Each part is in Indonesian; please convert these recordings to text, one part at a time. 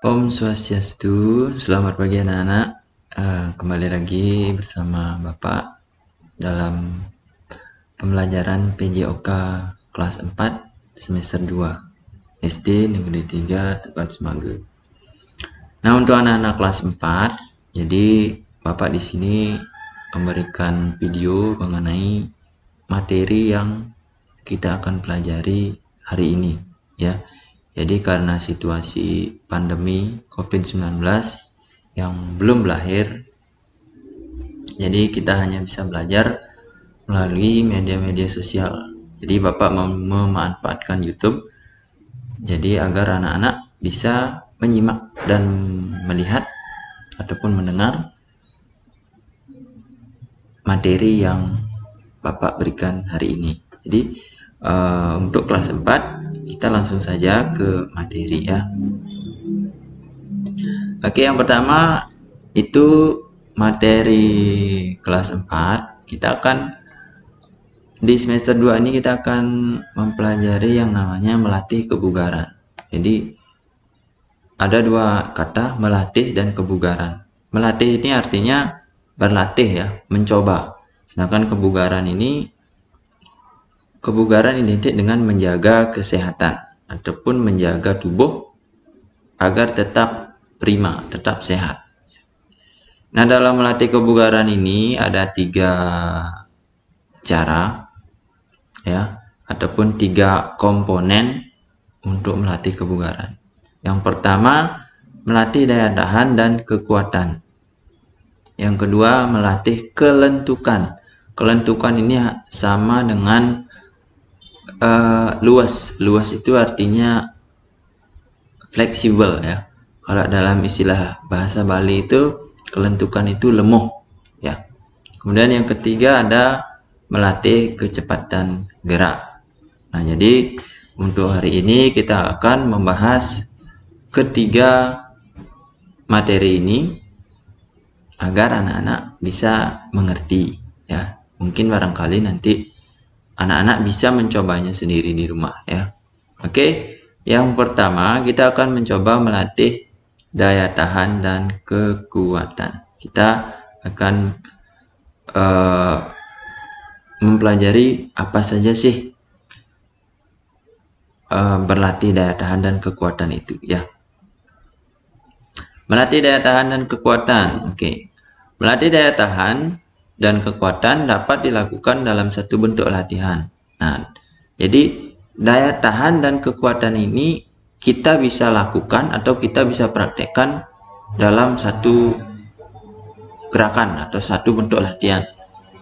Om Swastiastu, selamat pagi anak-anak. Kembali lagi bersama Bapak dalam pembelajaran PJOK kelas 4 semester 2 SD Negeri 3 Teguan Semanggi. Nah, untuk anak-anak kelas 4, jadi Bapak di sini memberikan video mengenai materi yang kita akan pelajari hari ini, ya. Jadi karena situasi pandemi COVID-19 yang belum berakhir, jadi kita hanya bisa belajar melalui media-media sosial. Jadi Bapak memanfaatkan YouTube jadi agar anak-anak bisa menyimak dan melihat ataupun mendengar materi yang Bapak berikan hari ini. Jadi untuk kelas 4 kita langsung saja ke materi, ya. Oke, yang pertama itu materi kelas 4. Kita akan di semester 2 ini kita akan mempelajari yang namanya melatih kebugaran. Jadi ada dua kata, melatih dan kebugaran. Melatih ini artinya berlatih, ya, mencoba. Sedangkan kebugaran identik dengan menjaga kesehatan ataupun menjaga tubuh agar tetap prima, tetap sehat. Nah, dalam melatih kebugaran ini ada 3 cara, ya, ataupun 3 komponen untuk melatih kebugaran. Yang pertama, melatih daya tahan dan kekuatan. Yang kedua, melatih kelentukan. Kelentukan ini sama dengan luas. Luas itu artinya fleksibel, ya. Kalau dalam istilah bahasa Bali itu kelentukan itu lemuh, ya. Kemudian yang ketiga ada melatih kecepatan gerak. Nah, jadi untuk hari ini kita akan membahas ketiga materi ini agar anak-anak bisa mengerti, ya. Mungkin barangkali nanti anak-anak bisa mencobanya sendiri di rumah, ya. Oke, yang pertama kita akan mencoba melatih daya tahan dan kekuatan. Kita akan mempelajari apa saja sih berlatih daya tahan dan kekuatan itu, ya. Melatih daya tahan dan kekuatan. Oke. Melatih daya tahan dan kekuatan dapat dilakukan dalam satu bentuk latihan. Nah, jadi daya tahan dan kekuatan ini kita bisa lakukan atau kita bisa praktekkan dalam satu gerakan atau satu bentuk latihan,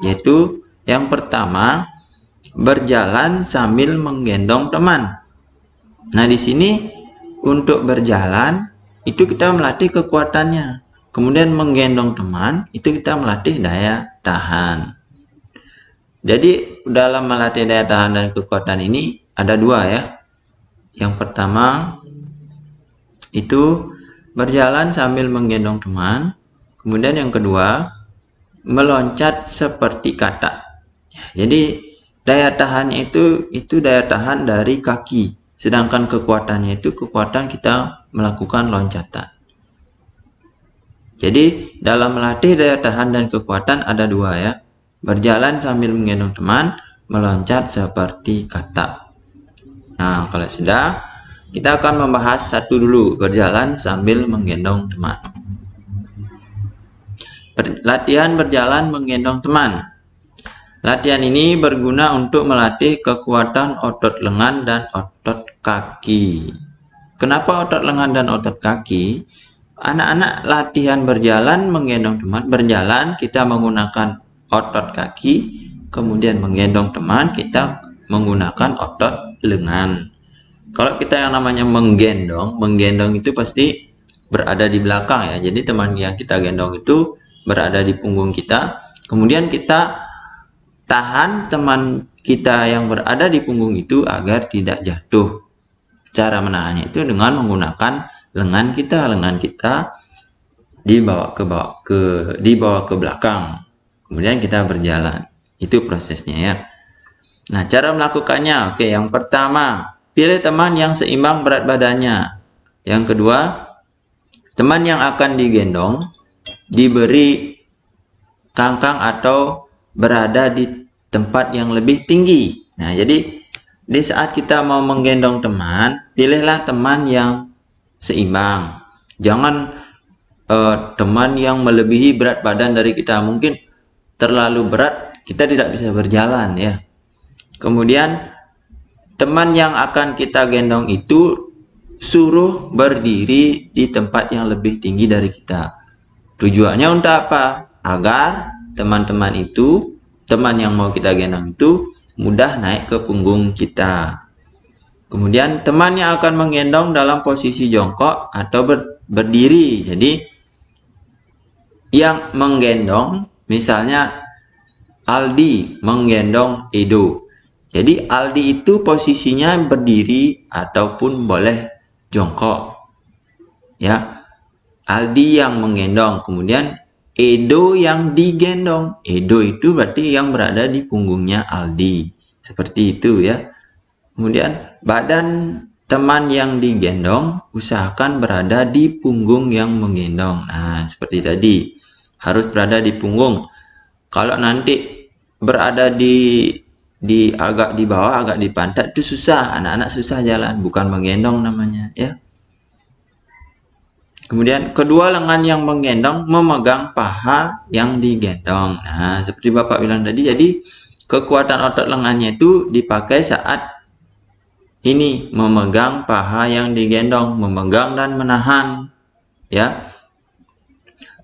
yaitu yang pertama, berjalan sambil menggendong teman. Nah, di sini untuk berjalan itu kita melatih kekuatannya. Kemudian menggendong teman itu kita melatih daya tahan. Jadi dalam melatih daya tahan dan kekuatan ini ada 2, ya. Yang pertama itu berjalan sambil menggendong teman. Kemudian yang kedua, meloncat seperti katak. Jadi daya tahannya itu daya tahan dari kaki. Sedangkan kekuatannya itu kekuatan kita melakukan loncatan. Jadi dalam melatih daya tahan dan kekuatan ada 2, ya. Berjalan sambil menggendong teman, meloncat seperti katak. Nah, kalau sudah, kita akan membahas satu dulu, berjalan sambil menggendong teman. Latihan berjalan menggendong teman. Latihan ini berguna untuk melatih kekuatan otot lengan dan otot kaki. Kenapa otot lengan dan otot kaki? Anak-anak latihan berjalan menggendong teman. Berjalan kita menggunakan otot kaki, kemudian menggendong teman kita menggunakan otot lengan. Kalau kita yang namanya menggendong itu pasti berada di belakang, ya. Jadi teman yang kita gendong itu berada di punggung kita. Kemudian kita tahan teman kita yang berada di punggung itu agar tidak jatuh. Cara menahannya itu dengan menggunakan lengan kita dibawa ke belakang. Kemudian kita berjalan. Itu prosesnya, ya. Nah, cara melakukannya, oke, yang pertama, pilih teman yang seimbang berat badannya. Yang kedua, teman yang akan digendong diberi kangkang atau berada di tempat yang lebih tinggi. Nah, jadi di saat kita mau menggendong teman, pilihlah teman yang seimbang. Jangan teman yang melebihi berat badan dari kita. Mungkin terlalu berat, kita tidak bisa berjalan ya. Kemudian teman yang akan kita gendong itu suruh berdiri di tempat yang lebih tinggi dari kita. Tujuannya untuk apa? Agar teman-teman itu, teman yang mau kita gendong itu mudah naik ke punggung kita. Kemudian teman yang akan menggendong dalam posisi jongkok atau berdiri. Jadi yang menggendong, misalnya Aldi menggendong Edo. Jadi Aldi itu posisinya berdiri ataupun boleh jongkok. Ya, Aldi yang menggendong, kemudian Edo yang digendong. Edo itu berarti yang berada di punggungnya Aldi. Seperti itu ya. Kemudian badan teman yang digendong usahakan berada di punggung yang menggendong. Nah, seperti tadi. Harus berada di punggung. Kalau nanti berada di agak di bawah, agak di pantat itu susah. Anak-anak susah jalan, bukan menggendong namanya ya. Kemudian kedua lengan yang menggendong memegang paha yang digendong. Nah, seperti Bapak bilang tadi, jadi kekuatan otot lengannya itu dipakai saat ini memegang paha yang digendong, memegang dan menahan. Ya.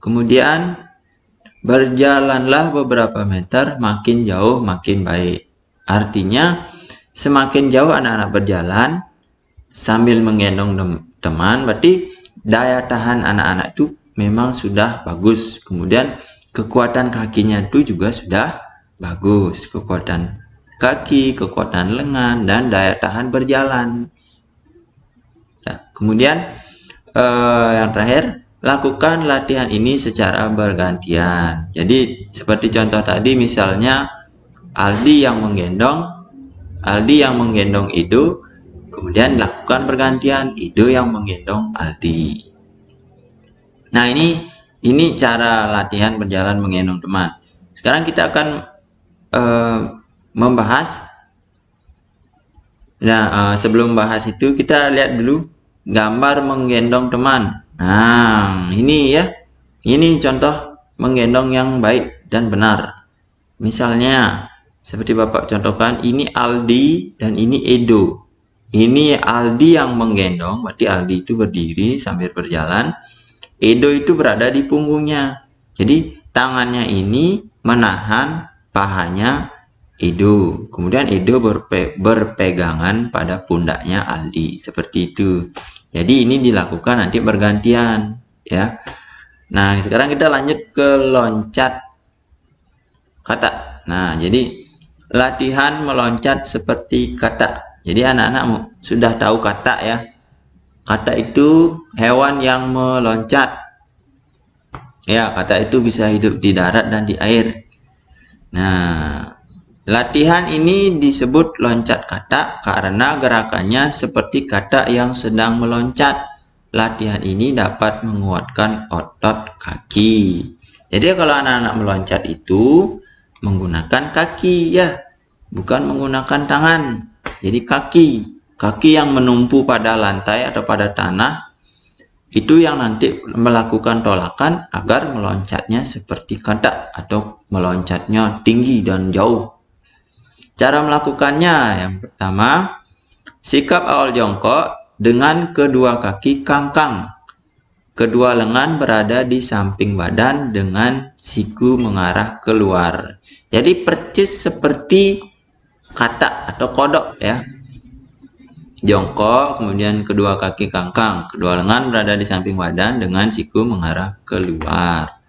Kemudian berjalanlah beberapa meter, makin jauh makin baik. Artinya semakin jauh anak-anak berjalan sambil menggendong teman, berarti daya tahan anak-anak itu memang sudah bagus. Kemudian kekuatan kakinya itu juga sudah bagus. Kekuatan kaki, kekuatan lengan, dan daya tahan berjalan. Nah, kemudian yang terakhir, lakukan latihan ini secara bergantian. Jadi seperti contoh tadi, misalnya Aldi yang menggendong Edo. Kemudian lakukan bergantian, Edo yang menggendong Aldi. Nah, ini cara latihan berjalan menggendong teman. Sekarang kita akan membahas. Nah, sebelum bahas itu kita lihat dulu gambar menggendong teman. Nah, ini ya. Ini contoh menggendong yang baik dan benar. Misalnya seperti Bapak contohkan, ini Aldi dan ini Edo. Ini Aldi yang menggendong, berarti Aldi itu berdiri sambil berjalan. Edo itu berada di punggungnya. Jadi tangannya ini menahan pahanya Edo. Kemudian Edo berpegangan pada pundaknya Aldi. Seperti itu. Jadi ini dilakukan nanti bergantian. Ya. Nah, sekarang kita lanjut ke loncat kata. Nah, jadi latihan meloncat seperti kata. Jadi anak-anak sudah tahu kata ya. Kata itu hewan yang meloncat. Ya, kata itu bisa hidup di darat dan di air. Nah, latihan ini disebut loncat kata karena gerakannya seperti kata yang sedang meloncat. Latihan ini dapat menguatkan otot kaki. Jadi kalau anak-anak meloncat itu menggunakan kaki ya, bukan menggunakan tangan. Jadi kaki yang menumpu pada lantai atau pada tanah itu yang nanti melakukan tolakan agar meloncatnya seperti kata atau meloncatnya tinggi dan jauh. Cara melakukannya, yang pertama, sikap awal jongkok dengan kedua kaki kangkang. Kedua lengan berada di samping badan dengan siku mengarah keluar. Jadi persis seperti kata atau kodok ya. Jongkok, kemudian kedua kaki kangkang, kedua lengan berada di samping badan dengan siku mengarah keluar.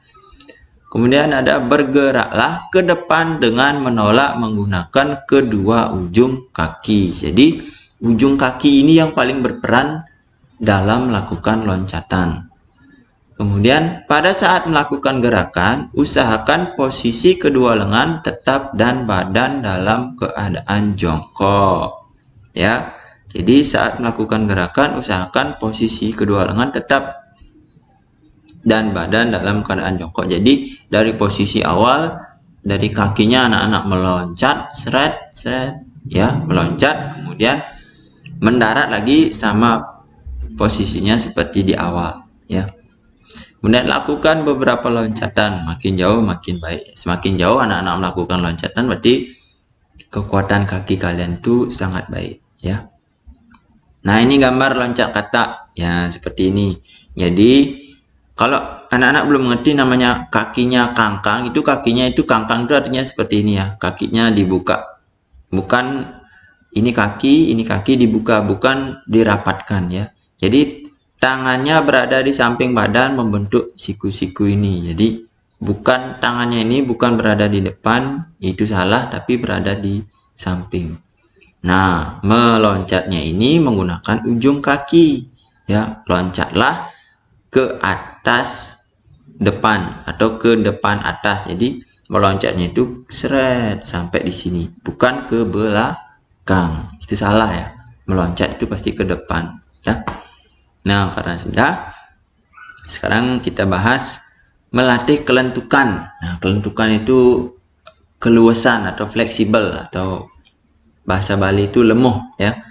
Kemudian ada bergeraklah ke depan dengan menolak menggunakan kedua ujung kaki. Jadi ujung kaki ini yang paling berperan dalam melakukan loncatan. Kemudian pada saat melakukan gerakan, usahakan posisi kedua lengan tetap dan badan dalam keadaan jongkok. Ya. Jadi saat melakukan gerakan, usahakan posisi kedua lengan tetap dan badan dalam keadaan jongkok. Jadi dari posisi awal, dari kakinya anak-anak meloncat, seret, ya, meloncat, kemudian mendarat lagi sama posisinya seperti di awal, ya. Kemudian lakukan beberapa loncatan, makin jauh makin baik. Semakin jauh anak-anak melakukan loncatan, berarti kekuatan kaki kalian itu sangat baik, ya. Nah, ini gambar loncat katak, ya, seperti ini. Jadi kalau anak-anak belum mengerti namanya kakinya kangkang, itu kakinya itu kangkang itu artinya seperti ini, ya, kakinya dibuka, bukan ini kaki dibuka, bukan dirapatkan, ya. Jadi tangannya berada di samping badan membentuk siku-siku ini. Jadi bukan tangannya ini bukan berada di depan, itu salah, tapi berada di samping. Nah, meloncatnya ini menggunakan ujung kaki, ya. Loncatlah ke atas depan atau ke depan atas. Jadi meloncatnya itu seret sampai di sini, bukan ke belakang. Itu salah, ya. Meloncat itu pasti ke depan, ya. Nah, karena sudah, sekarang kita bahas melatih kelentukan. Nah, kelentukan itu keluasan atau fleksibel, atau bahasa Bali itu lemuh, ya.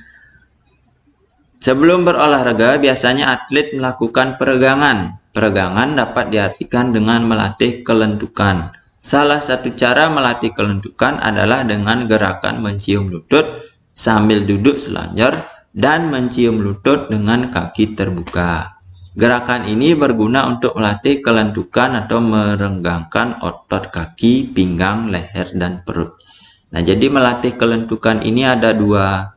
Sebelum berolahraga, biasanya atlet melakukan peregangan. Peregangan dapat diartikan dengan melatih kelentukan. Salah satu cara melatih kelentukan adalah dengan gerakan mencium lutut sambil duduk selonjor dan mencium lutut dengan kaki terbuka. Gerakan ini berguna untuk melatih kelentukan atau merenggangkan otot kaki, pinggang, leher, dan perut. Nah, jadi melatih kelentukan ini ada dua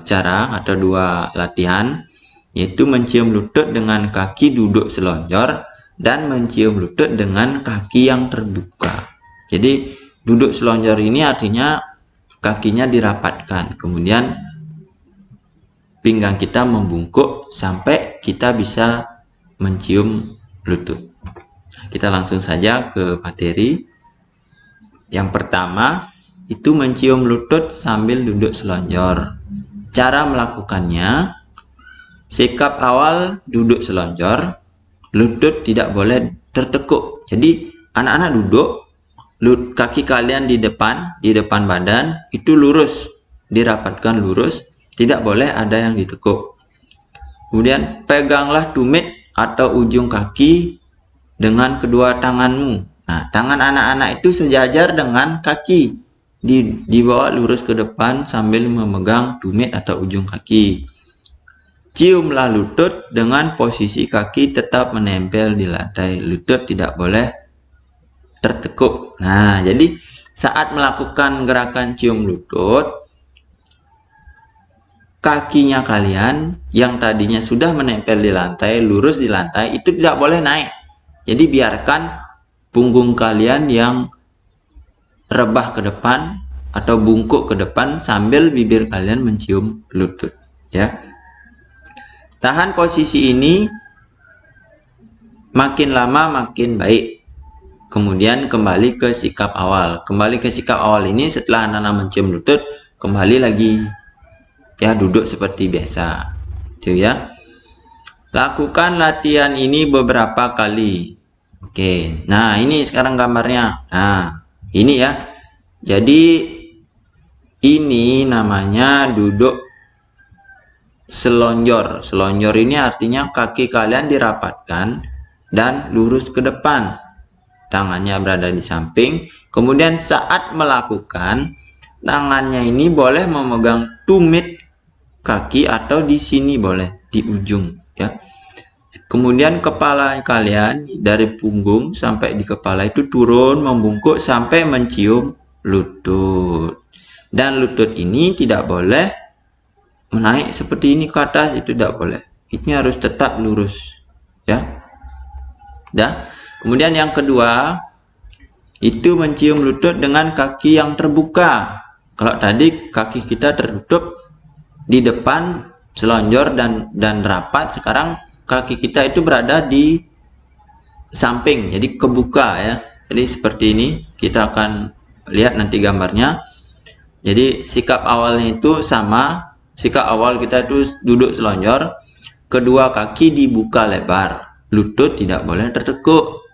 cara atau dua latihan, yaitu mencium lutut dengan kaki duduk selonjor dan mencium lutut dengan kaki yang terbuka. Jadi duduk selonjor ini artinya kakinya dirapatkan, kemudian pinggang kita membungkuk sampai kita bisa mencium lutut. Kita langsung saja ke materi. Yang pertama itu mencium lutut sambil duduk selonjor. Cara melakukannya, sikap awal duduk selonjor, lutut tidak boleh tertekuk. Jadi anak-anak duduk, kaki kalian di depan badan itu lurus, dirapatkan lurus, tidak boleh ada yang ditekuk. Kemudian peganglah tumit atau ujung kaki dengan kedua tanganmu. Nah, tangan anak-anak itu sejajar dengan kaki, dibawa lurus ke depan sambil memegang tumit atau ujung kaki. Ciumlah lutut dengan posisi kaki tetap menempel di lantai. Lutut tidak boleh tertekuk. Nah, jadi saat melakukan gerakan cium lutut, kakinya kalian yang tadinya sudah menempel di lantai, lurus di lantai, itu tidak boleh naik. Jadi biarkan punggung kalian yang rebah ke depan atau bungkuk ke depan sambil bibir kalian mencium lutut, ya. Tahan posisi ini makin lama makin baik. Kemudian kembali ke sikap awal. Kembali ke sikap awal ini setelah anak-anak mencium lutut, kembali lagi, ya, duduk seperti biasa, itu, ya. Lakukan latihan ini beberapa kali. Oke, nah ini sekarang gambarnya. Nah, ini, ya. Jadi ini namanya duduk selonjor. Selonjor ini artinya kaki kalian dirapatkan dan lurus ke depan. Tangannya berada di samping. Kemudian saat melakukan, tangannya ini boleh memegang tumit kaki atau di sini boleh, di ujung, ya. Kemudian kepala kalian dari punggung sampai di kepala itu turun membungkuk sampai mencium lutut. Dan lutut ini tidak boleh menaik seperti ini ke atas, itu tidak boleh. Ini harus tetap lurus, ya. Dan kemudian yang kedua itu mencium lutut dengan kaki yang terbuka. Kalau tadi kaki kita tertutup di depan selonjor dan rapat, sekarang kaki kita itu berada di samping, jadi kebuka, ya. Jadi seperti ini, kita akan lihat nanti gambarnya. Jadi sikap awalnya itu sama. Sikap awal kita itu duduk selonjor, kedua kaki dibuka lebar. lutut tidak boleh tertekuk.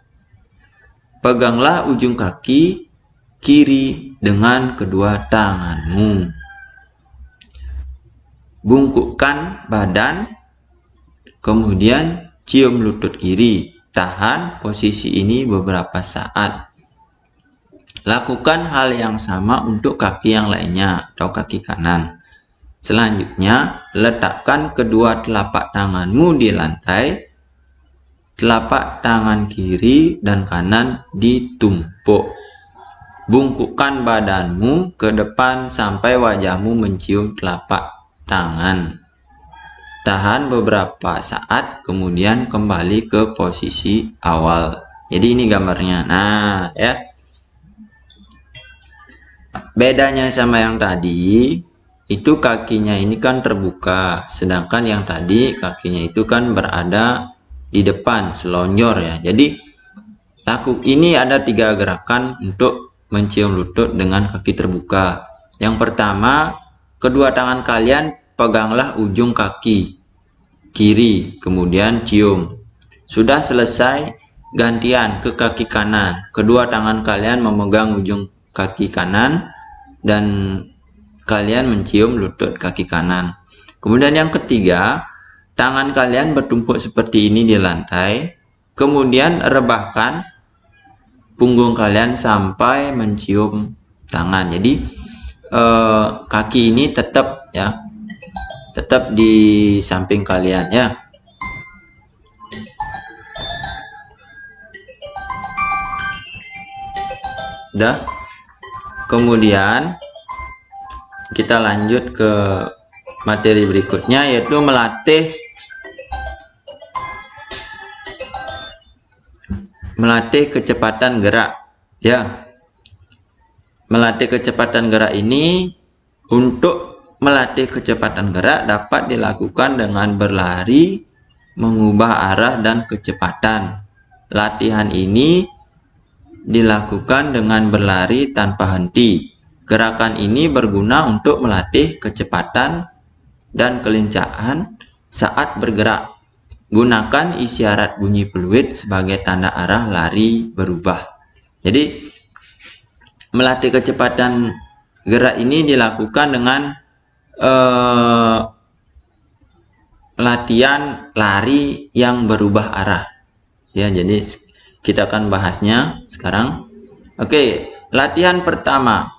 Peganglah ujung kaki kiri dengan kedua tanganmu. Bungkukkan badan, kemudian cium lutut kiri. Tahan posisi ini beberapa saat. Lakukan hal yang sama untuk kaki yang lainnya atau kaki kanan. Selanjutnya, letakkan kedua telapak tanganmu di lantai. Telapak tangan kiri dan kanan ditumpuk. Bungkukkan badanmu ke depan sampai wajahmu mencium telapak tangan. Tahan beberapa saat, kemudian kembali ke posisi awal. Jadi ini gambarnya. Nah, ya. Bedanya sama yang tadi, itu kakinya ini kan terbuka, sedangkan yang tadi kakinya itu kan berada di depan, selonjor ya. Jadi ini ada 3 gerakan untuk mencium lutut dengan kaki terbuka. Yang pertama, kedua tangan kalian peganglah ujung kaki kiri, kemudian cium. Sudah selesai, gantian ke kaki kanan. Kedua tangan kalian memegang ujung kaki kanan dan kalian mencium lutut kaki kanan. Kemudian yang ketiga, tangan kalian bertumpuk seperti ini di lantai. Kemudian rebahkan punggung kalian sampai mencium tangan. Jadi kaki ini tetap ya, tetap di samping kalian ya. Udah. Kemudian kita lanjut ke materi berikutnya, yaitu melatih kecepatan gerak ya. Melatih kecepatan gerak ini, untuk melatih kecepatan gerak dapat dilakukan dengan berlari, mengubah arah dan kecepatan. Latihan ini dilakukan dengan berlari tanpa henti. Gerakan ini berguna untuk melatih kecepatan dan kelincahan saat bergerak. Gunakan isyarat bunyi peluit sebagai tanda arah lari berubah. Jadi melatih kecepatan gerak ini dilakukan dengan latihan lari yang berubah arah. Ya, jadi kita akan bahasnya sekarang. Oke, latihan pertama.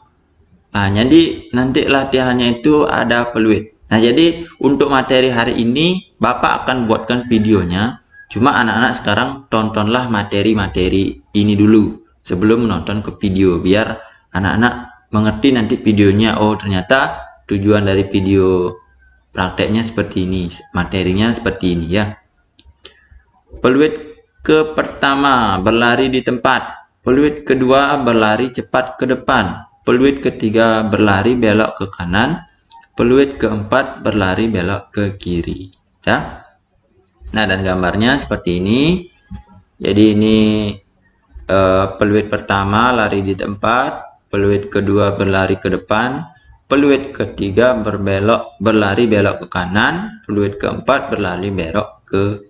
Nah, jadi nanti latihannya itu ada peluit. Nah, jadi untuk materi hari ini Bapak akan buatkan videonya. Cuma anak-anak sekarang tontonlah materi-materi ini dulu sebelum menonton ke video, biar anak-anak mengerti nanti videonya. Oh, ternyata tujuan dari video prakteknya seperti ini, materinya seperti ini ya. Peluit ke pertama, berlari di tempat. Peluit kedua, berlari cepat ke depan. Peluit ketiga, berlari belok ke kanan. Peluit keempat, berlari belok ke kiri ya. Nah, dan gambarnya seperti ini. Jadi ini peluit pertama lari di tempat, peluit kedua berlari ke depan, peluit ketiga berlari belok ke kanan, peluit keempat berlari belok ke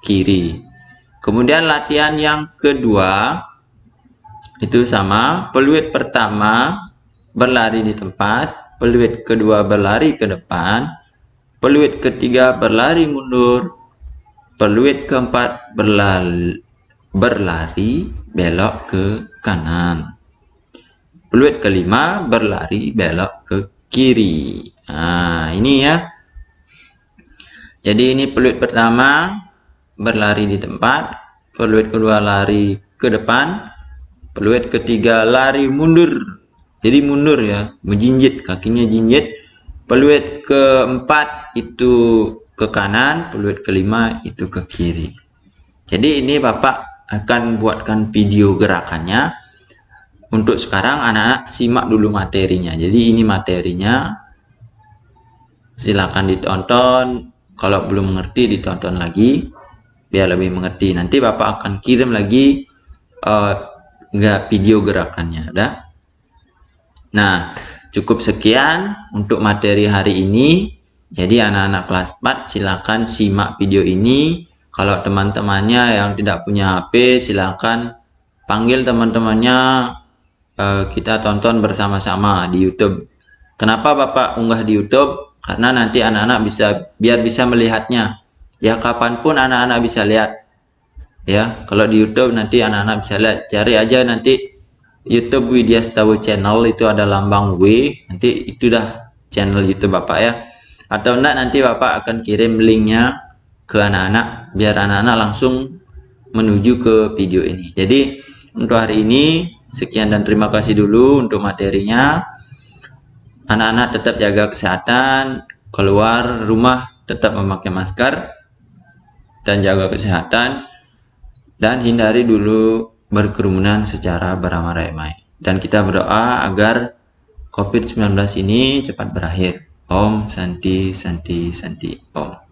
kiri. Kemudian latihan yang kedua itu sama. Peluit pertama berlari di tempat, peluit kedua berlari ke depan, peluit ketiga berlari mundur, peluit keempat berlari belok ke kanan, peluit kelima berlari belok ke kiri. Nah, ini ya. Jadi ini peluit pertama berlari di tempat, peluit kedua lari ke depan, peluit ketiga lari mundur. Jadi mundur ya, menjinjit, kakinya jinjit. Peluit keempat itu ke kanan, peluit kelima itu ke kiri. Jadi ini Bapak akan buatkan video gerakannya. Untuk sekarang anak-anak simak dulu materinya. Jadi ini materinya, silakan ditonton. Kalau belum mengerti ditonton lagi biar lebih mengerti. Nanti Bapak akan kirim lagi video gerakannya. Udah? Nah, cukup sekian untuk materi hari ini. Jadi anak-anak kelas 4 silakan simak video ini Kalau teman-temannya yang tidak punya HP, silakan panggil teman-temannya, kita tonton bersama-sama di YouTube. Kenapa Bapak unggah di YouTube? Karena nanti anak-anak biar bisa melihatnya. Ya, kapanpun anak-anak bisa lihat. Ya, kalau di YouTube nanti anak-anak bisa lihat. Cari aja nanti YouTube Widya Setawu Channel, itu ada lambang W. Nanti itu dah channel YouTube Bapak ya. Atau enggak, nanti Bapak akan kirim linknya ke anak-anak biar anak-anak langsung menuju ke video ini. Jadi untuk hari ini sekian dan terima kasih dulu untuk materinya. Anak-anak tetap jaga kesehatan, keluar rumah tetap memakai masker dan jaga kesehatan, dan hindari dulu berkerumunan secara beramai-ramai. Dan kita berdoa agar COVID-19 ini cepat berakhir. Om Santi Santi Santi Om.